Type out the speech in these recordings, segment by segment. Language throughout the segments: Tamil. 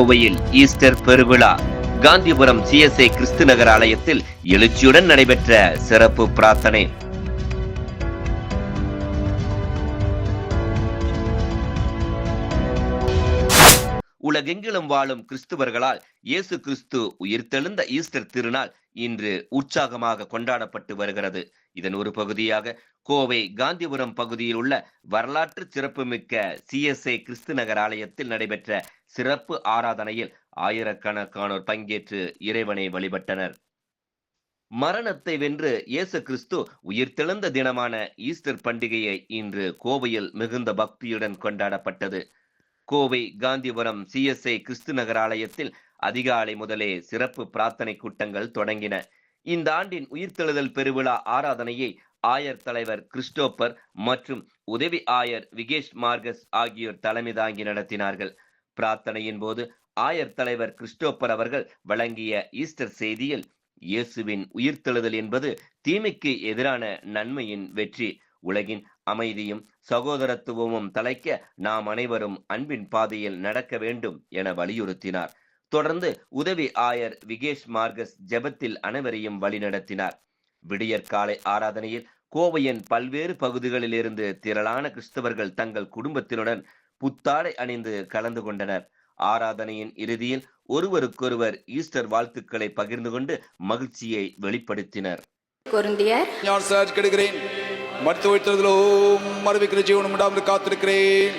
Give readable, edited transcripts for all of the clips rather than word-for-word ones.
கோவையில் ஈஸ்டர் பெருவிழா. காந்திபுரம் CSI கிறிஸ்து நகர் ஆலயத்தில் எழுச்சியுடன் நடைபெற்ற சிறப்பு பிரார்த்தனை. உலகெங்கிலும் வாழும் கிறிஸ்துவர்களால் இயேசு கிறிஸ்து உயிர்த்தெழுந்த ஈஸ்டர் திருநாள் இன்று உற்சாகமாக கொண்டாடப்பட்டு வருகிறது. இதன் ஒரு பகுதியாக கோவை காந்திபுரம் பகுதியில் உள்ள வரலாற்று சிறப்புமிக்க CSI கிறிஸ்து நகர் ஆலயத்தில் நடைபெற்ற சிறப்பு ஆராதனையில் ஆயிரக்கணக்கானோர் பங்கேற்று இறைவனை வழிபட்டனர். மரணத்தை வென்று இயேசு கிறிஸ்து உயிர்த்தெழுந்த தினமான ஈஸ்டர் பண்டிகையை இன்று கோவையில் மிகுந்த பக்தியுடன் கொண்டாடப்பட்டது. கோவை காந்திபுரம் CSI கிறிஸ்து நகர் ஆலயத்தில் அதிகாலை முதலே சிறப்பு பிரார்த்தனை கூட்டங்கள் தொடங்கின. இந்த ஆண்டின் உயிர்த்தெழுதல் பெருவிழா ஆராதனையை ஆயர் தலைவர் கிறிஸ்டோபர் மற்றும் உதவி ஆயர் விகேஷ் மார்கஸ் ஆகியோர் தலைமை தாங்கி நடத்தினார்கள். பிரார்த்தனையின் போது ஆயர் தலைவர் கிறிஸ்டோபர் அவர்கள் வழங்கிய ஈஸ்டர் செய்தியில், இயேசுவின் உயிர்த்தெழுதல் என்பது தீமைக்கு எதிரான நன்மையின் வெற்றி. உலகின் அமைதியும் சகோதரத்துவமும் தலைக்க நாம் அனைவரும் அன்பின் பாதையில் நடக்க வேண்டும் என வலியுறுத்தினார். தொடர்ந்து உதவி ஆயர் விகேஷ் மார்கஸ் ஜெபத்தில் அனைவரையும் வழிநடத்தினார். விடியற்காலை ஆராதனையில் கோவையின் பல்வேறு பகுதிகளில் இருந்து திரளான கிறிஸ்தவர்கள் தங்கள் குடும்பத்தினுடன் புத்தாடை அணிந்து கலந்து கொண்டனர். ஆராதனையின் இறுதியில் ஒருவருக்கொருவர் ஈஸ்டர் வாழ்த்துக்களை பகிர்ந்து கொண்டு மகிழ்ச்சியை வெளிப்படுத்தினர். மறுவிக்கிற ஜீவனம் விடாமல் காத்திருக்கிறேன்.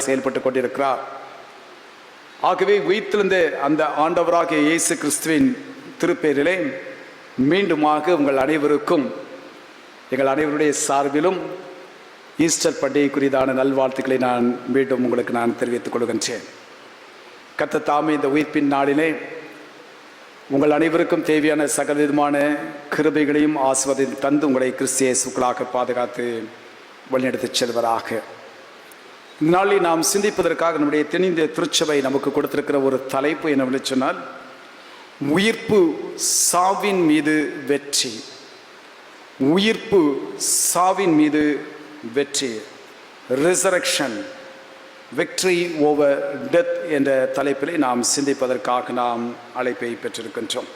செயல்பட்டுக் கொண்டிருக்கிறார். ஆகவே உயிர்த்தெழுந்த அந்த ஆண்டவராகிய இயேசு கிறிஸ்துவின் திருப்பெயரிலே மீண்டுமாக உங்கள் அனைவருக்கும் எங்கள் அனைவருடைய சார்பிலும் ஈஸ்டர் பண்டிகை குறித்தான நல்வாழ்த்துக்களை நான் மீண்டும் உங்களுக்கு தெரிவித்துக் கொள்கின்றேன். கர்த்தர் தாமே இந்த உயிர்ப்பின் நாளிலே உங்கள் அனைவருக்கும் தேவையான சகலவிதமான கிருபைகளையும் ஆசீர்வாதத்தையும் தந்து உங்களை கிறிஸ்து இயேசுக்களாக பாதுகாத்து வழிநடத்திச் செல்வராக. இந்த நாளில் நாம் சிந்திப்பதற்காக நம்முடைய தென்னிந்திய திருச்சபை நமக்கு கொடுத்திருக்கிற ஒரு தலைப்பு என்னவென்று சொன்னால், உயிர்ப்பு சாவின் மீது வெற்றி. உயிர்ப்பு சாவின் மீது வெற்றி, ரிசரக்ஷன், விக்டரி ஓவர் டெத் என்ற தலைப்பிலே நாம் சிந்திப்பதற்காக நாம் அழைப்பை பெற்றிருக்கின்றோம்.